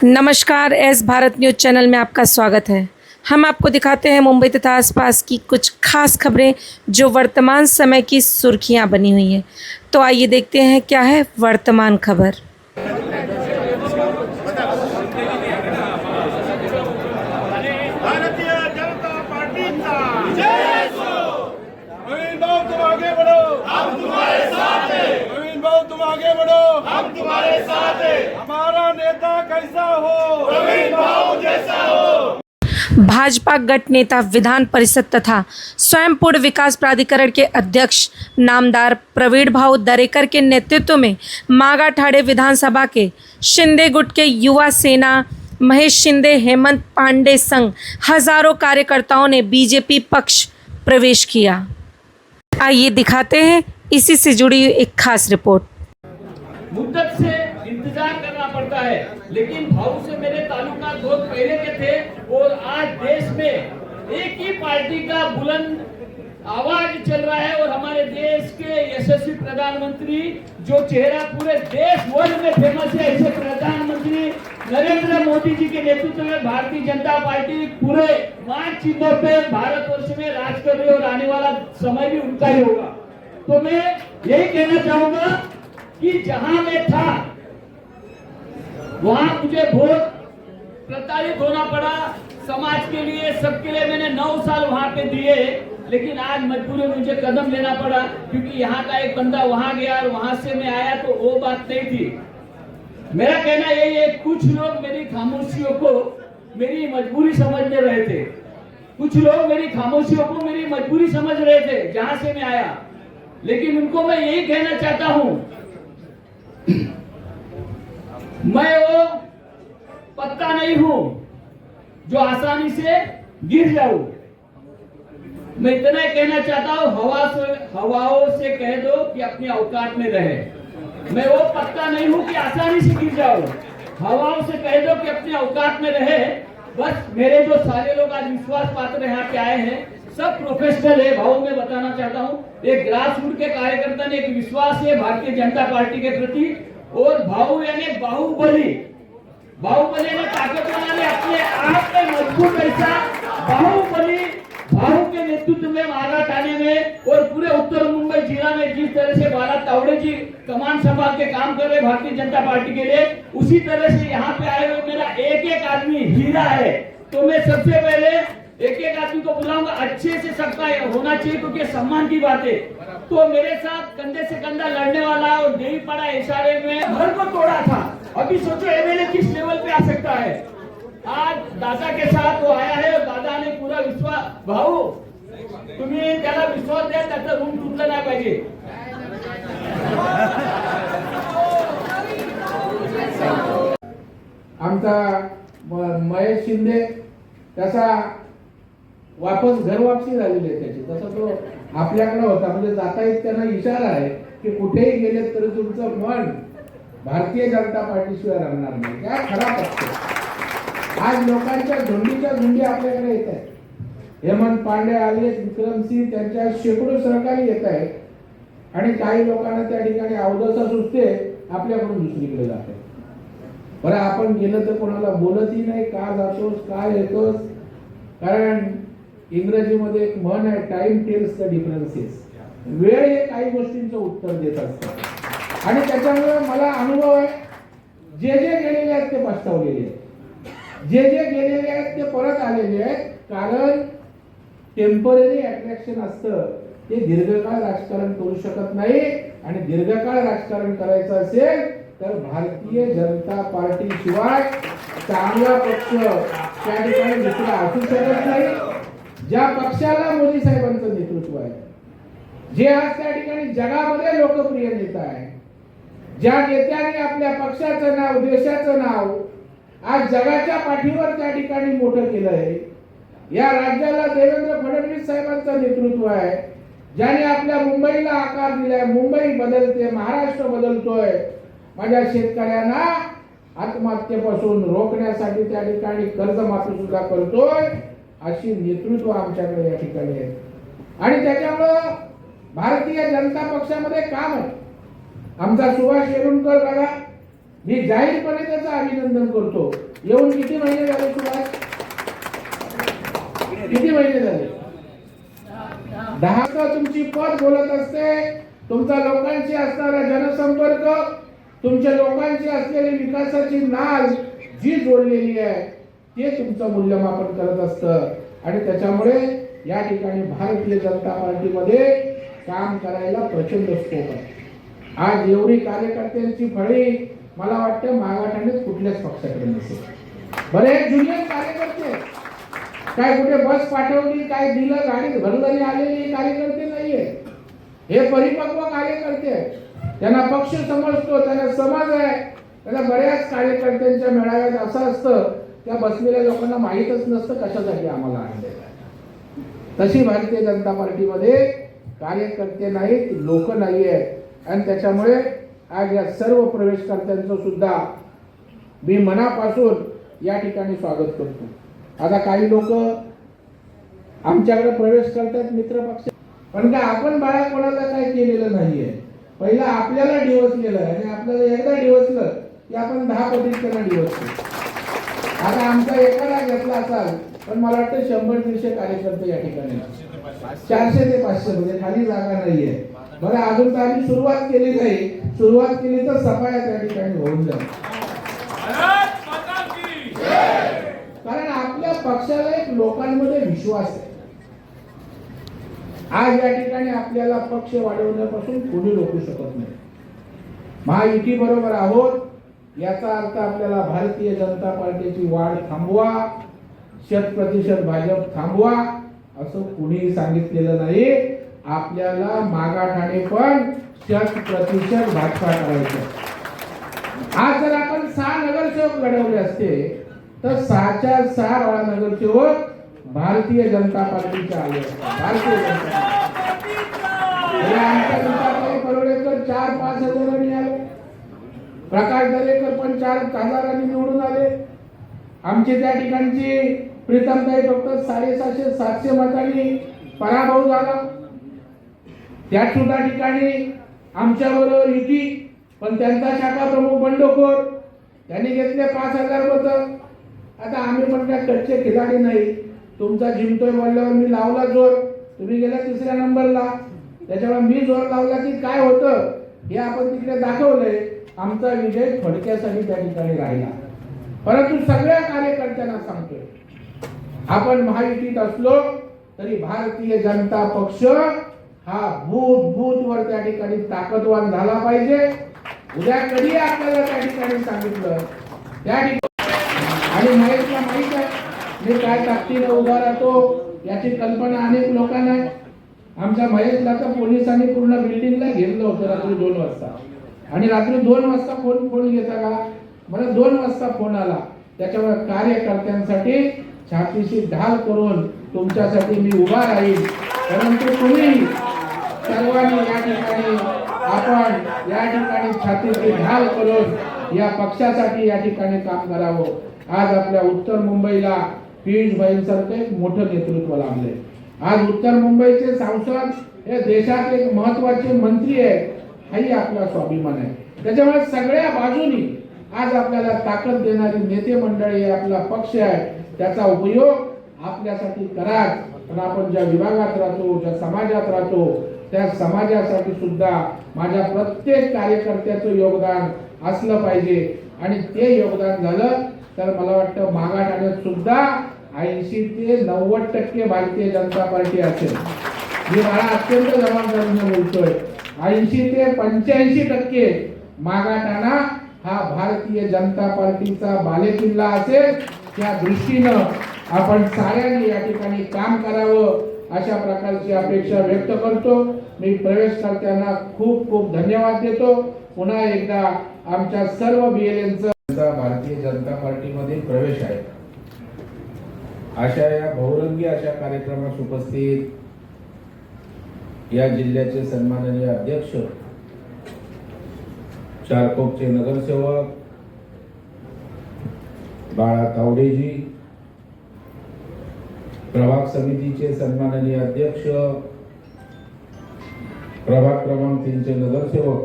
नमस्कार, S Bharat news channel में आपका स्वागत है। हम आपको दिखाते हैं मुंबई तथा आसपास की कुछ खास खबरें जो वर्तमान समय की सुर्खियां बनी हुई हैं। तो आइए देखते हैं क्या है वर्तमान खबर। भारतीय जनता पार्टीचा जय हो। नवीन भाऊ तुम आगे बढ़ो, हम तुम्हारे साथ हैं। नवीन भाऊ तुम आगे बढ़ो, हम तुम्हारे साथ हैं। हमारा नेता कैसा हो, नवीन भाऊ जैसा हो। भाजपा गट नेता विधान परिषद तथा स्वयं पूर्ण विकास प्राधिकरण के अध्यक्ष नामदार प्रवीण भाऊ दरेकर के नेतृत्व में मागा ठाणे विधानसभा के शिंदे गुट के युवा सेना महेश शिंदे हेमंत पांडे संग हजारों कार्यकर्ताओं ने बीजेपी पक्ष प्रवेश किया। आइए दिखाते हैं इसी से जुड़ी हुई एक खास रिपोर्ट। मुद्दत से इंतजार करना पड़ता है, लेकिन भाऊ से मेरे ताल्लुकात बहुत पहले के थे और आज देश में एक ही पार्टी का बुलंद आवाज चल रहा है और हमारे देश के यशस्वी प्रधानमंत्री जो चेहरा पूरे देश वर्ल्ड में फेमस है, ऐसे प्रधानमंत्री नरेंद्र मोदी जी के नेतृत्व में भारतीय जनता पार्टी पूरे मान चिन्हों पे भारतवर्ष में राज कर रही है और आने वाला समय भी उनका ही होगा। तो मैं यही कहना चाहूंगा कि जहां मैं था वहां मुझे बहुत प्रताड़ित होना पड़ा। समाज के लिए, सबके लिए मैंने 9 साल वहां पे दिए, लेकिन आज मजबूरी में मुझे कदम लेना पड़ा क्योंकि यहाँ का एक बंदा वहां गया और वहां से मैं आया तो वो बात नहीं थी। मेरा कहना यही है, कुछ लोग मेरी खामोशियों को मेरी मजबूरी समझ ले रहे थे, कुछ लोग मेरी खामोशियों को मेरी मजबूरी समझ रहे थे जहां से मैं आया, लेकिन उनको मैं यही कहना चाहता हूं, मैं वो पत्ता नहीं हूं जो आसानी से गिर जाऊं। मैं इतना ही कहना चाहता हूं, हवाओं से कह दो कि अपनी औकात में रहे। मैं वो पत्ता नहीं हूं कि आसानी से गिर जाऊं। हवाओं से कह दो कि अपनी औकात में रहे। बस मेरे जो सारे लोग आज विश्वास पात्र यहाँ पे आए हैं सब प्रोफेशनल है। भाऊ मैं बताना चाहता हूँ, एक ग्रास रूट के कार्यकर्ता ने एक विश्वास है भारतीय जनता पार्टी के प्रति, और भाऊ यानी बाहुबली ने ताकत बनाने अपने आप में मजबूत ऐसा बाहुबली भाऊ के नेतृत्व में मागा ठाणे में और पूरे उत्तर मुंबई जिला में जिस तरह से बाला तावड़े जी कमान संभाल के काम कर रहे भारतीय जनता पार्टी के लिए, उसी तरह से यहाँ पे आए हुए मेरा एक एक आदमी हीरा है। तो मैं सबसे पहले एक एक आदमी को बुलाऊंगा, अच्छे से सबका होना चाहिए क्योंकि सम्मान की बात है। तो मेरे साथ कंधे से कंधा लड़ने वाला और देवी पड़ा इशारे में घर को तोड़ा था, अभी सोचो एमएलए किस लेवल पे आ सकता है। आज दादा के साथ वो आया है और दादा ने पूरा विश्वास, भाऊ तुम्ही त्याला विश्वास द्या, त्याचा रूम तुटला नाही पाहिजे। आमचा महेश शिंदे त्याचा वापस घर वापसी झालेली आहे त्याची, तसा तो आपल्याकडे होता, म्हणजे जाता येत त्यांना इशारा आहे की कुठेही गेले तरी तुमचं मन भारतीय जनता पार्टीशिवाय राहणार नाही। काय खरा पक्ष आज लोकांच्या झुंडीच्या झुंडी आपल्याकडे येत आहेत। हेमंत पांडे आले, विक्रमसिंह, त्यांच्या शेकडो सहकारी येत आहेत आणि काही लोकांना त्या ठिकाणी अवदसा सुचते, आपल्याकडून दुसरीकडे जाते। बरं आपण गेलं तर कोणाला बोलतही नाही, का जातोस काय येतोस, कारण इंग्रजीमध्ये एक म्हण आहे, टाइम टेल्स द डिफरन्सेस, वेळ हे काही गोष्टींचं उत्तर देत असतं आणि त्याच्यामुळे मला अनुभव आहे, जे जे गेलेले आहेत ते पछतावलेले आहेत, जे जे गेलेले आहेत ते परत आलेले आहेत, कारण टेम्पररी अट्रॅक्शन असतं ते दीर्घकाळ राजकारण करू शकत नाही आणि दीर्घकाळ राजकारण करायचं असेल तर भारतीय जनता पार्टी शिवाय चांगला पक्ष त्या ठिकाणी दुसरा असू शकत नाही। ज्या पक्षाला मोदी साहेबांचं नेतृत्व आहे, जे आज त्या ठिकाणी जगामध्ये लोकप्रिय नेता आहे, ज्या नेत्याने आपल्या पक्षाचं नाव, देशाचं नाव आज जगाच्या पाठीवर त्या ठिकाणी मोठं केलं आहे, या राज्याला देवेंद्र फडणवीस साहेबांचं नेतृत्व आहे, ज्याने आपल्या मुंबईला आकार दिलाय, मुंबई बदलते, महाराष्ट्र बदलतोय, माझ्या शेतकऱ्यांना आत्महत्येपासून रोखण्यासाठी त्या ठिकाणी कर्जमाफी सुद्धा करतोय, अशी नेतृत्व आमच्याकडे या ठिकाणी आहे आणि त्याच्यामुळं भारतीय जनता पक्षामध्ये काम आहे। आमचा सुभाष येळुणकर बघा, मी जाहीरपणे त्याचं अभिनंदन करतो. येऊन किती महिने झाले सुभाष? किती महिने झाले? 10 तुमची पद बोलत असते. तुमचा लोकांशी असणारा जनसंपर्क, तुमच्या लोकांची असलेली विकासाची नाल जी जोडलेली आहे ते तुमचं मूल्यमापन करत असतं. आणि त्याच्यामुळे या ठिकाणी भारतीय जनता पार्टीमध्ये काम करायला प्रचंड स्कोप आहे. आज एवढी कार्यकर्त्यांची फळी मला वाटतं मागाठाणेच कुठल्याच पक्षाकडे नसेल. बरेच ज्युनियर कार्यकर्ते, काय कुठे बस पाठवली, काय दिलं, गाडीत भरलं नाही आलेली कार्यकर्ते नाहीये. हे परिपक्व कार्यकर्ते आहेत. त्यांना पक्ष समजतो, त्यांना समाज आहे. त्याला बऱ्याच कार्यकर्त्यांच्या मेळाव्यात असं असतं, त्या बसलेल्या लोकांना माहीतच नसतं कशासाठी आम्हाला आणलेलं आहे. तशी भारतीय जनता पार्टीमध्ये कार्यकर्ते नाहीत, लोक नाही आहेत. आणि त्याच्यामुळे आज या सर्व प्रवेशकर्त्यांचं सुद्धा मी मनापासून या ठिकाणी स्वागत करतो. आता काही लोक आमच्याकडे प्रवेश करतात मित्र पक्ष, पण काय आपण बाळा कोणाला काय केलेलं नाहीये. पहिला आपल्याला डिवचलेलं आहे आणि आपल्याला एकदा डिवचलं की आपण 10 पटीत त्यांना डिवचतो. आता आमचा एखादा घेतला असाल, पण मला वाटतं 100-150 कार्यकर्ते या ठिकाणी, 400 ते 500 म्हणजे खाली जागा नाहीये. बरं, अजून तर आम्ही सुरुवात केली नाही. सुरुवात केली तर सफाया त्या ठिकाणी होऊन जाईल. कारण आपल्या पक्षाला एक लोकांमध्ये विश्वास आहे. आज या ठिकाणी आपल्याला पक्ष वाढवण्यापासून कोणी रोखू शकत नाही. महायुती बरोबर आहोत याचा अर्थ आपल्याला भारतीय जनता पार्टीची वाढ थांबवा, 100% भाजप थांबवा असं कुणीही सांगितलेलं नाही. आपल्याला मागाठाणे पण 100% भाजपा करायचं. आज जर आपण 6 नगरसेवक लढवले असते तर 6च्या 6 नगरसेवक भारतीय जनता पार्टीचे आले. भारतीय जनता आमच्या दुसऱ्या परवडेकर 4-5 हजारांनी आले. प्रकाश दरेकर पण 4 हजारांनी निवडून आले. आमचे त्या ठिकाणची प्रीतमताई फक्त 750-700 मतांनी पराभव झाला. त्या सुद्धा ठिकाणी आमच्या बरोबर युती, पण त्यांचा शाखा प्रमुख बंडखोर, त्यांनी घेतले 5000 मतं. आता आम्ही पण काय कच्चे खिलाडी नाही. तुमचा जिंकतोय बोलल्यावर मी लावला जोर, तुम्ही गेला 3ऱ्या नंबरला. त्याच्यामुळे मी जोर लावला की काय होतं हे आपण तिकडे दाखवलंय. आमचा विजय थोडक्यासाठी त्या ठिकाणी राहिला. परंतु सगळ्या कार्यकर्त्यांना सांगतोय, आपण महायुतीत असलो तरी भारतीय जनता पक्ष हा बूथ वर त्या ठिकाणी ताकदवान झाला पाहिजे. उद्या कधी आपल्याला त्या ठिकाणी सांगितलं त्या ठिकाणी, आणि महेशला माहित आहे मी काय ताकदीने उभा राहतो याची कल्पना अनेक लोकांना आहे. आमच्या महेशला तर पोलिसांनी पूर्ण बिल्डिंगला घेतलं होतं रात्री 2 वाजता. आणि रात्री 2 वाजता फोन घेता का? मला 2 वाजता फोन आला. त्याच्यामुळे कार्यकर्त्यांसाठी छातीशी ढाल करून तुमच्यासाठी मी उभा राहील. परंतु तुम्ही सर्वांनी या ठिकाणी आपण या ठिकाणी छातीची ढाल करून या पक्षासाठी या ठिकाणी काम करावं. आज आपल्या उत्तर मुंबईला पियुष भाईंसारखं एक मोठं नेतृत्व लाभलंय. आज उत्तर मुंबईचे सांसद हे देशात एक महत्वाचे मंत्री आहे, हाही आपला स्वाभिमान आहे. त्याच्यामुळे सगळ्या बाजूनी आज आपल्याला ताकद देणारी नेते मंडळी आहे, आपला पक्ष आहे. त्याचा उपयोग आपल्यासाठी कराच. पण आपण ज्या विभागात राहतो, ज्या समाजात राहतो, त्या समाजासाठी सुद्धा माझ्या प्रत्येक कार्यकर्त्याचं योगदान असलं पाहिजे. आणि ते योगदान झालं तर मला वाटतं मागाठाण्यात सुद्धा 80 ते 90% भारतीय जनता पार्टी असेल. मी मला अत्यंत जबाबदारीने बोलतोय. 80 ते 85% मागाठाणा हा भारतीय जनता पार्टीचा बालेकिल्ला असेल. त्या दृष्टीनं आपण साऱ्यांनी या ठिकाणी काम करावं अशा प्रकारची अपेक्षा व्यक्त करतो. मी प्रवेशकर्त्यांना खूप खूप धन्यवाद देतो. पुन्हा एकदा आमच्या सर्व BLNचा भारतीय जनता पार्टीमध्ये प्रवेश आहे अशा या बहुरंगी अशा कार्यक्रमास उपस्थित या जिल्ह्याचे सन्माननीय अध्यक्ष, चारकोपचे नगरसेवक बाळा तावडेजी, प्रभाग समितीचे सन्माननीय अध्यक्ष, प्रभाग क्रमांक 3 चे नगरसेवक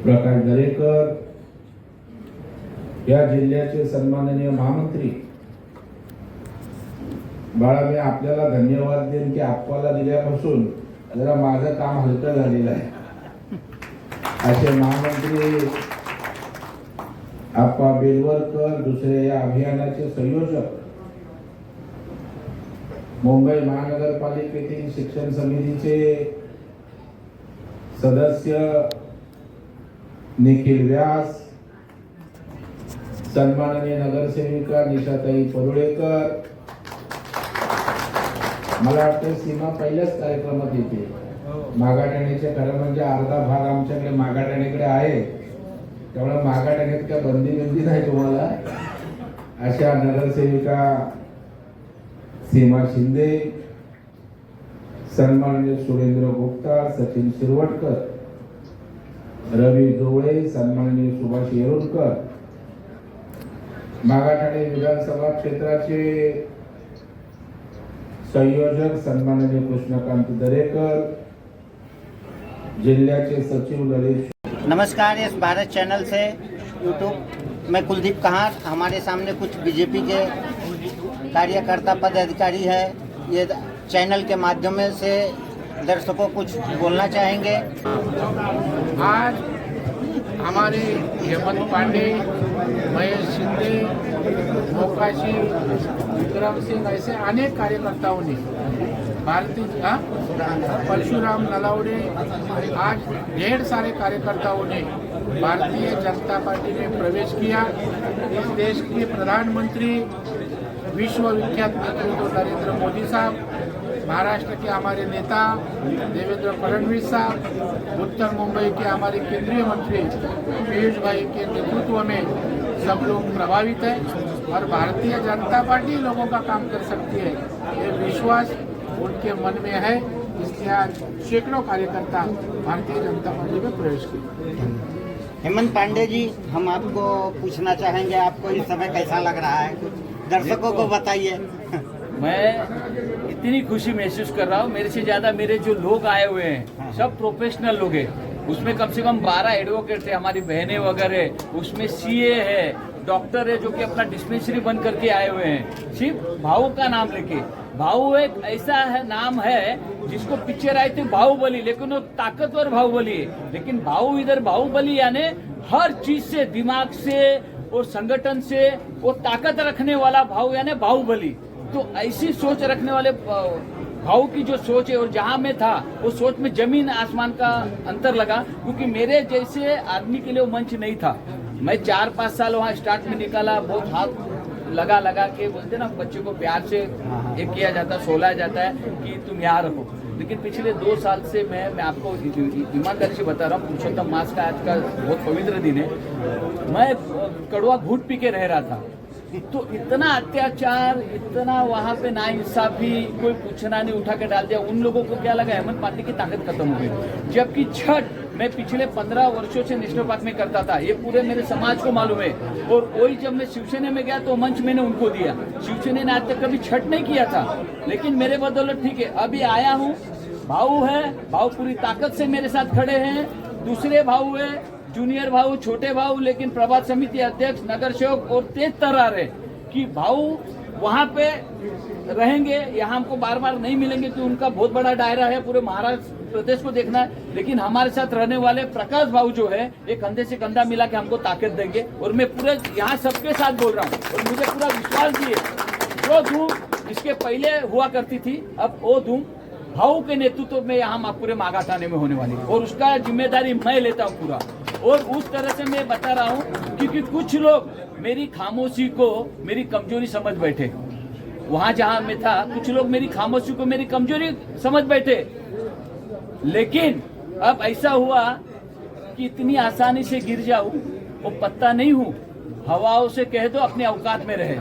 प्रकाश दरेकर या जिल्ह्याचे सन्माननीय महामंत्री, बाळा मी आपल्याला धन्यवाद देईन की आपल्याला दिल्यापासून जरा माझं काम हलकं झालेलं आहे. असे महामंत्री आप्पा बेलवलकर, दुसरे या अभियानाचे संयोजक, मुंबई महानगरपालिकेतील शिक्षण समितीचे सदस्य निखिल व्यास, सन्माननीय नगरसेविका निशाताई परुळेकर, मला वाटतं सीमा पहिल्याच कार्यक्रमात येते. मागाठाण्याचे खरं म्हणजे अर्धा भाग आमच्याकडे मागाठाण्याकडे आहे, त्यामुळे मागाठाण्यात काय बंदी नाही तुम्हाला. अशा नगरसेविका सीमा शिंदे, सन्माननीय सुरेंद्र गुप्ता, सचिन शिरवटकर, रवी जोळे, सन्माननीय सुभाष येरुलकर, मागाठाणे विधानसभा क्षेत्राचे संयोजक सन्माननीय कृष्णकांत दरेकर, जिल्ह्याचे सचिव ललित. नमस्कार, इस भारत चैनल से यूट्यूब मैं कुलदीप कहार। हमारे सामने कुछ बीजेपी के कार्यकर्ता पदाधिकारी है, ये चैनल के माध्यम से दर्शकों कुछ बोलना चाहेंगे। आज हमारे हेमंत पांडे, महेश शिंदे, मोकाशी, विक्रम सिंह ऐसे अनेक कार्यकर्ताओं ने परशुराम नलावड़े, आज ढेर सारे कार्यकर्ताओं ने भारतीय जनता पार्टी में प्रवेश किया। इस देश के प्रधानमंत्री, विश्व विख्यात नेतृत्व नरेंद्र मोदी साहब, महाराष्ट्र के हमारे नेता देवेंद्र फडणवीस साहब, उत्तर मुंबई के हमारे केंद्रीय मंत्री पीयूष भाई के नेतृत्व में सब लोग प्रभावित है और भारतीय जनता पार्टी लोगों का काम कर सकती है, ये विश्वास उनके मन में है। इसलिए आज सैकड़ों कार्यकर्ता भारतीय जनता पार्टी में प्रवेश किए। हेमंत पांडे जी, हम आपको पूछना चाहेंगे, आपको इस समय कैसा लग रहा है, कुछ दर्शकों को बताइए। मैं इतनी खुशी महसूस कर रहा हूँ, मेरे से ज्यादा मेरे जो लोग आए हुए हैं सब प्रोफेशनल लोग हैं। उसमें कम से कम 12 एडवोकेट थे, हमारी बहनें वगैरह, उसमें सीए है, डॉक्टर है जो कि अपना डिस्पेंसरी बंद करके आए हुए हैं, सिर्फ भाऊ का नाम लेके। भाऊ एक ऐसा है नाम है जिसको पिक्चर आई थी बाहुबली, लेकिन वो ताकतवर बाहुबली है। लेकिन भाऊ इधर बाहुबली यानी हर चीज से, दिमाग से और संगठन से वो ताकत रखने वाला भाऊ यानी बाहुबली। तो ऐसी सोच रखने वाले भाऊ की जो सोच है, और जहां मैं था वो सोच में जमीन आसमान का अंतर लगा, क्योंकि मेरे जैसे आदमी के लिए वो मंच नहीं था। मैं 4-5 साल वहाँ स्टार्ट में निकाला, बहुत हाथ लगा के, बोलते ना बच्चे को प्यार से एक किया जाता, सोला जाता है कि तुम यहाँ रहो। लेकिन पिछले 2 साल से मैं आपको ईमानदारी से बता रहा हूँ, पुरुषोत्तम मास का आज का बहुत पवित्र दिन है, मैं कड़वा घूट पी के रह रहा था। तो इतना अत्याचार, इतना वहाँ पे नाइंसाफी, कोई पूछना नहीं, उठा के डाल दिया। उन लोगों को क्या लगा हेमंत पांडे की ताकत खत्म हो गई। जबकि छठ मैं पिछले 15 वर्षों से नेशनल पार्क में करता था, ये पूरे मेरे समाज को मालूम है। और वही जब मैं शिवसेना में गया तो मंच मैंने उनको दिया। शिवसेना ने आज तक कभी छठ नहीं किया था, लेकिन मेरे बदौलत ठीक है, अभी आया हूँ। भाऊ है, भाऊ पूरी ताकत से मेरे साथ खड़े हैं। दूसरे भाऊ है, जूनियर भाऊ, छोटे भाऊ, लेकिन प्रभात समिति अध्यक्ष, नगर सेवक और तेज तर्रार है कि भाऊ वहाँ पे रहेंगे, यहाँ हमको बार बार नहीं मिलेंगे कि उनका बहुत बड़ा दायरा है, पूरे महाराष्ट्र प्रदेश को देखना है। लेकिन हमारे साथ रहने वाले प्रकाश भाऊ जो है, एक कंधे से कंधा मिला के हमको ताकत देंगे। और मैं पूरे यहाँ सबके साथ बोल रहा हूँ, और मुझे पूरा विश्वास भी है, जो धूम इसके पहले हुआ करती थी, अब वो धूम भाऊ के नेतृत्व में यहाँ पूरे मागा थाने में होने वाली है, और उसका जिम्मेदारी मैं लेता हूँ पूरा। और उस तरह से मैं बता रहा हूँ क्योंकि कुछ लोग मेरी खामोशी को मेरी कमजोरी समझ बैठे। वहां जहां मैं था, कुछ लोग मेरी खामोशी को मेरी कमजोरी समझ बैठे। लेकिन अब ऐसा हुआ कि इतनी आसानी से गिर जाऊं, वो पत्ता नहीं हूं। हवाओं से कह दो अपने औकात में रहे।